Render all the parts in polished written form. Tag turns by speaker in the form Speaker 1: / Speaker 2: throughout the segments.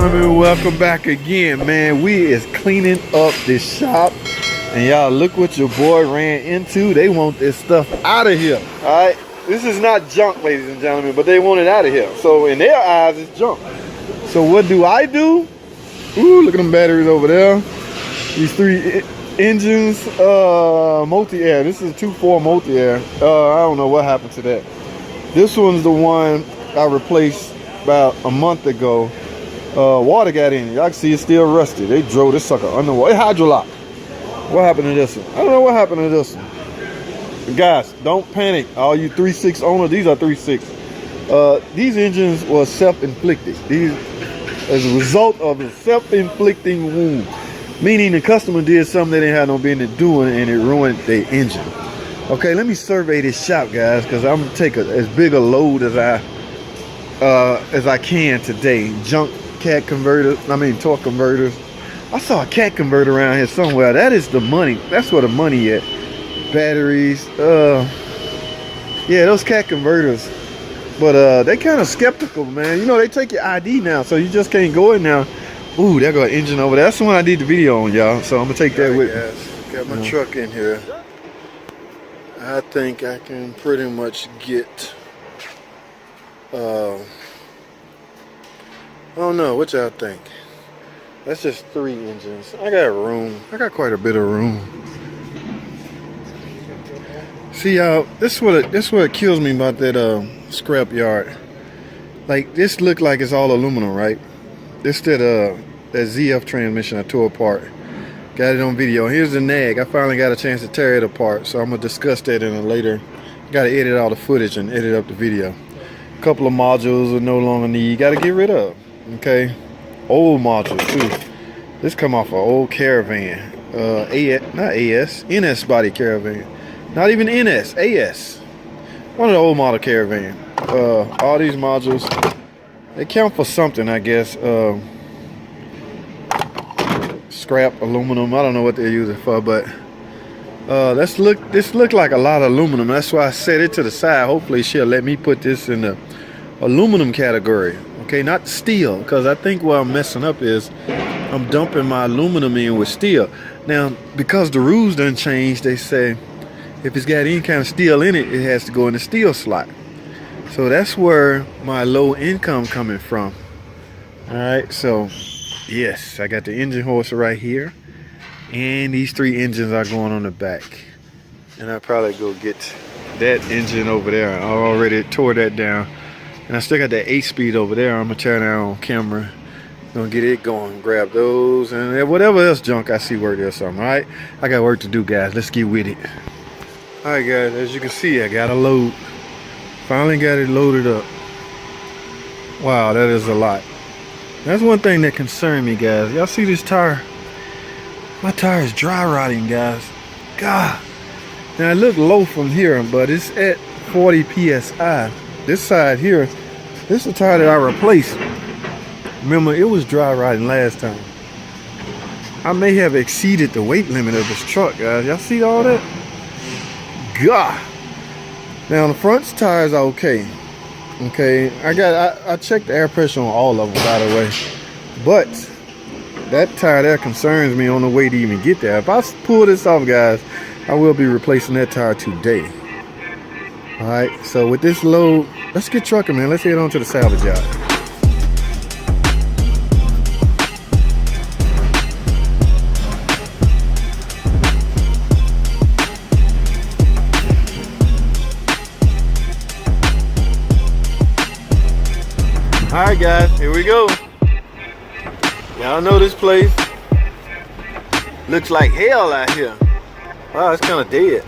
Speaker 1: gentlemen, welcome back again, man. We is cleaning up this shop, and y'all look what your boy ran into. They want this stuff out of here. All right, this is not junk, ladies and gentlemen, but they want it out of here. So in their eyes, it's junk. So what do? Ooh, look at them batteries over there. These three engines, multi-air. This is a 2.4 multi-air. I don't know what happened to that. This one's the one I replaced about a month ago. Water got in it. Y'all can see it's still rusty. They drove this sucker underwater. It hydrolocked. What happened to this one? I don't know what happened to this one. Guys, don't panic. All you 3.6 owners, these are 3.6. These engines were self-inflicted. These as a result of a self-inflicting wound. Meaning the customer did something they didn't have no business doing and it ruined their engine. Okay, let me survey this shop, guys, because I'm gonna take as big a load as I can today. Junk cat converters, torque converters. I saw a cat converter around here somewhere. That is the money. That's where the money at. Batteries. Yeah, those cat converters. But they kind of skeptical, man. You know, they take your ID now, so you just can't go in now. Ooh, there go an engine over there. That's the one I did the video on, y'all. So I'm gonna take that with me. Got my truck in here. I think I can pretty much get. I don't know. What y'all think? That's just 3 engines. I got room. I got quite a bit of room. See, y'all. This is what kills me about that scrap yard. Like, this look like it's all aluminum, right? This that ZF transmission I tore apart. Got it on video. Here's the nag. I finally got a chance to tear it apart, so I'm gonna discuss that in a later. Got to edit all the footage and edit up the video. A couple of modules are no longer need. Got to get rid of. Okay, old modules too. This come off an old Caravan. Not AS, NS body Caravan. Not even NS, AS. One of the old model Caravan. All these modules, they count for something, I guess. Scrap aluminum. I don't know what they're using for, but this look like a lot of aluminum. That's why I set it to the side. Hopefully she'll let me put this in the aluminum category. Okay, not steel, because I think what I'm messing up is I'm dumping my aluminum in with steel. Now, because the rules done changed, they say if it's got any kind of steel in it, it has to go in the steel slot. So that's where my low income coming from. All right, so yes, I got the engine horse right here, and these 3 engines are going on the back. And I'll probably go get that engine over there. I already tore that down, and I still got that 8-speed over there. I'm gonna tear that on camera. Gonna get it going, grab those, and whatever else junk I see work there something. All right, I got work to do, guys. Let's get with it. All right, guys, as you can see, I got a load. Finally got it loaded up. Wow, that is a lot. That's one thing that concerned me, guys. Y'all see this tire? My tire is dry rotting, guys. God. Now it look low from here, but it's at 40 psi. This side here, this is the tire that I replaced. Remember, it was dry rotting last time. I may have exceeded the weight limit of this truck, guys. Y'all see all that? God. Now the front tires are okay. Okay, I checked the air pressure on all of them, by the way. But that tire there concerns me on the way to even get there. If I pull this off, guys, I will be replacing that tire today. All right, so with this load, let's get trucking, man. Let's head on to the salvage yard. All right, guys, here we go. Y'all know this place looks like hell out here. Wow, it's kind of dead,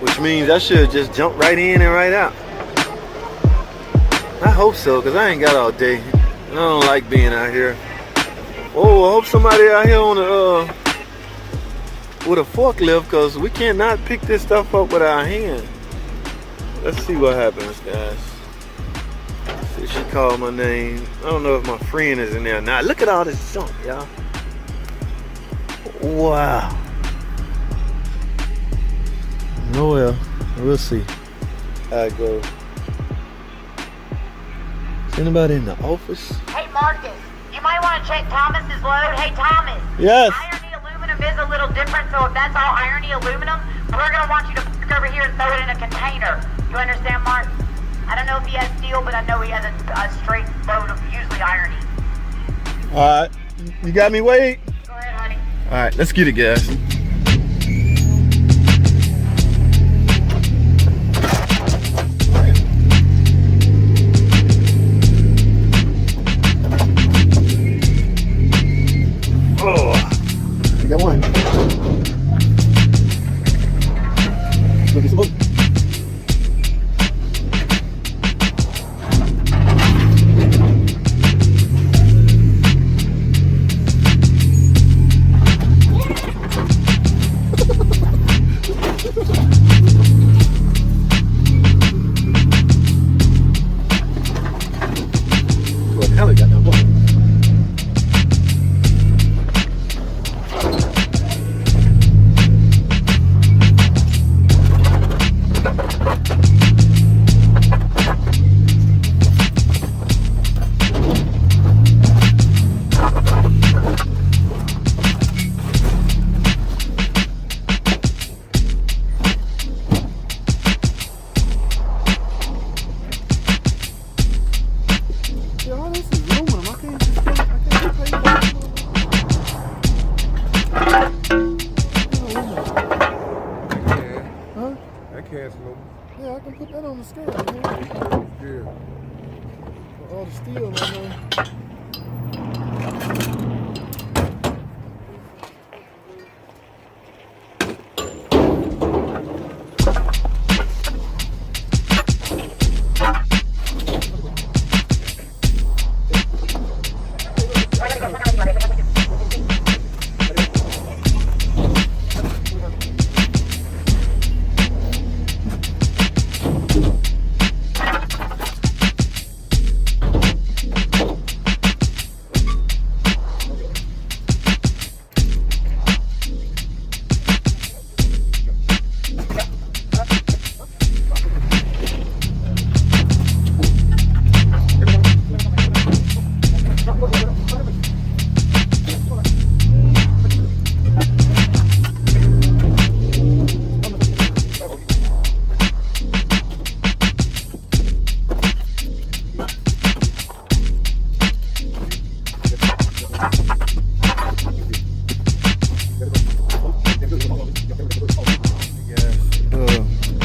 Speaker 1: which means I should just jump right in and right out. I hope so, because I ain't got all day. I don't like being out here. Oh, I hope somebody out here on the with a forklift, because we cannot pick this stuff up with our hand. Let's see what happens, guys. She called my name. I don't know if my friend is in there now. Look at all this junk, y'all. Wow. Oh well, we'll see how it goes. Is anybody in the office?
Speaker 2: Hey, Marcus, you might want to check Thomas's load. Hey, Thomas.
Speaker 1: Yes.
Speaker 2: Irony aluminum is a little different, so if that's all irony aluminum, we're going to want you to pick over here and throw it in a container. You understand, Mark? I don't know if he has steel, but I know he has a straight load of usually irony.
Speaker 1: All right. You got me, Wade?
Speaker 2: Go ahead, honey.
Speaker 1: All right, let's get it, guys. Oh, I got one. Look at some. What the hell, it got no one. Yeah, I can put that on the scale. Yeah. For all the steel, I know.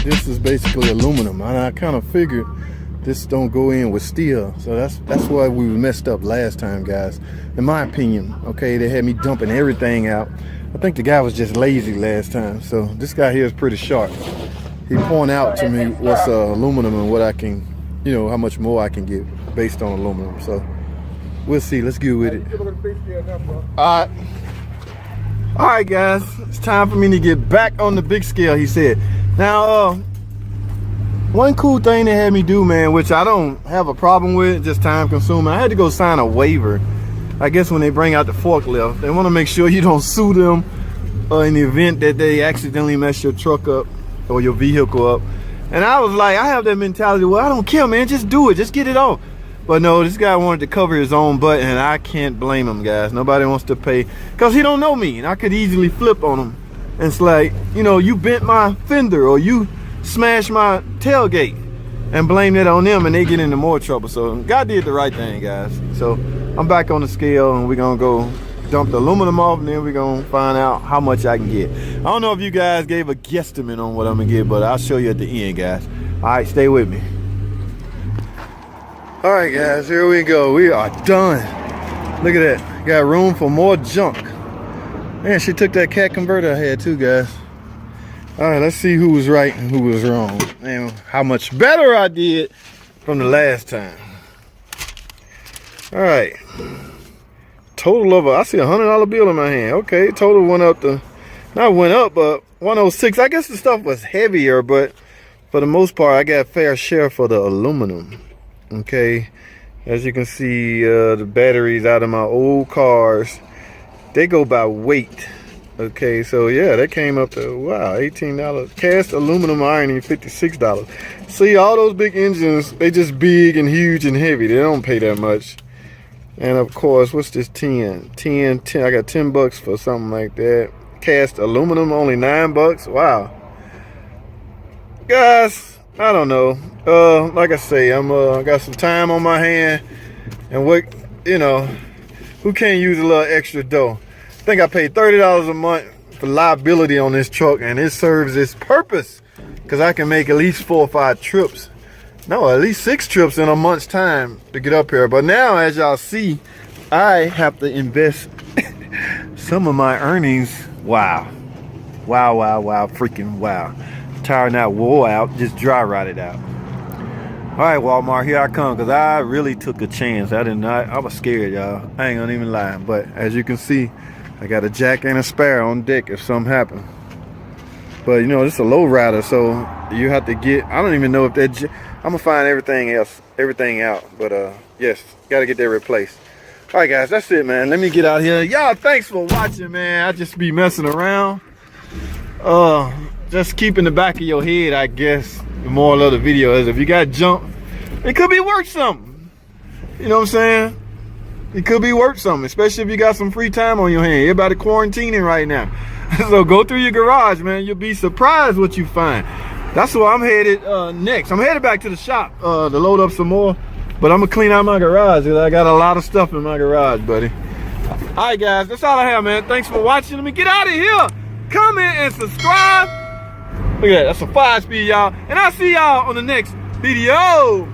Speaker 1: This is basically aluminum, and I kind of figured this don't go in with steel, so that's why we messed up last time, guys, in my opinion. Okay, they had me dumping everything out. I think the guy was just lazy last time, so this guy here is pretty sharp. He pointed out to me what's aluminum and what I can, you know, how much more I can get based on aluminum. So we'll see. Let's get with it. All right, guys, it's time for me to get back on the big scale, he said. Now, one cool thing they had me do, man, which I don't have a problem with, just time consuming, I had to go sign a waiver. I guess when they bring out the forklift, they want to make sure you don't sue them in the event that they accidentally mess your truck up or your vehicle up. And I was like, I have that mentality, well, I don't care, man, just do it, just get it off. But no, this guy wanted to cover his own butt, and I can't blame him, guys. Nobody wants to pay, because he don't know me, and I could easily flip on him. And it's like, you know, you bent my fender or you smashed my tailgate, and blame that on them, and they get into more trouble. So God did the right thing, guys. So I'm back on the scale, and we're gonna go dump the aluminum off, and then we're gonna find out how much I can get. I don't know if you guys gave a guesstimate on what I'm gonna get, but I'll show you at the end, guys. All right, stay with me. All right, guys, here we go. We are done. Look at that. Got room for more junk. Man, she took that cat converter I had too, guys. All right, let's see who was right and who was wrong, and how much better I did from the last time. All right, total of I see $100 bill in my hand. Okay, total went up to, not went up, but 106. I guess the stuff was heavier, but for the most part, I got fair share for the aluminum. Okay, as you can see, the batteries out of my old cars, they go by weight. Okay, so yeah, that came up to, wow, $18. Cast aluminum ironing, $56. See, all those big engines, they just big and huge and heavy. They don't pay that much. And of course, what's this 10? 10, I got 10 bucks for something like that. Cast aluminum, only 9 bucks. Wow. Guys, I don't know. Like I say, I got some time on my hand. And what, you know, who can't use a little extra dough? I think I paid $30 a month for liability on this truck, and it serves its purpose. Because I can make at least 4 or 5 trips. No, at least 6 trips in a month's time to get up here. But now, as y'all see, I have to invest some of my earnings. Wow. Wow, wow, wow, freaking wow. Tire not wore out, just dry rotted out. All right, Walmart, here I come, because I really took a chance. I was scared, y'all. I ain't gonna even lie. But as you can see, I got a jack and a spare on deck if something happens. But you know, this is a low rider, so you have to get, I don't even know if that, I'm gonna find everything out. But yes, gotta get that replaced. All right, guys, that's it, man. Let me get out here. Y'all, thanks for watching, man. I just be messing around. Just keep in the back of your head, I guess, the moral of the video is if you got junk, it could be worth something. You know what I'm saying? It could be worth something, especially if you got some free time on your hand. Everybody quarantining right now. So go through your garage, man. You'll be surprised what you find. That's where I'm headed next. I'm headed back to the shop to load up some more. But I'm going to clean out my garage because I got a lot of stuff in my garage, buddy. All right, guys. That's all I have, man. Thanks for watching. Let me get out of here. Comment and subscribe. Look at that. That's a 5-speed, y'all. And I'll see y'all on the next video.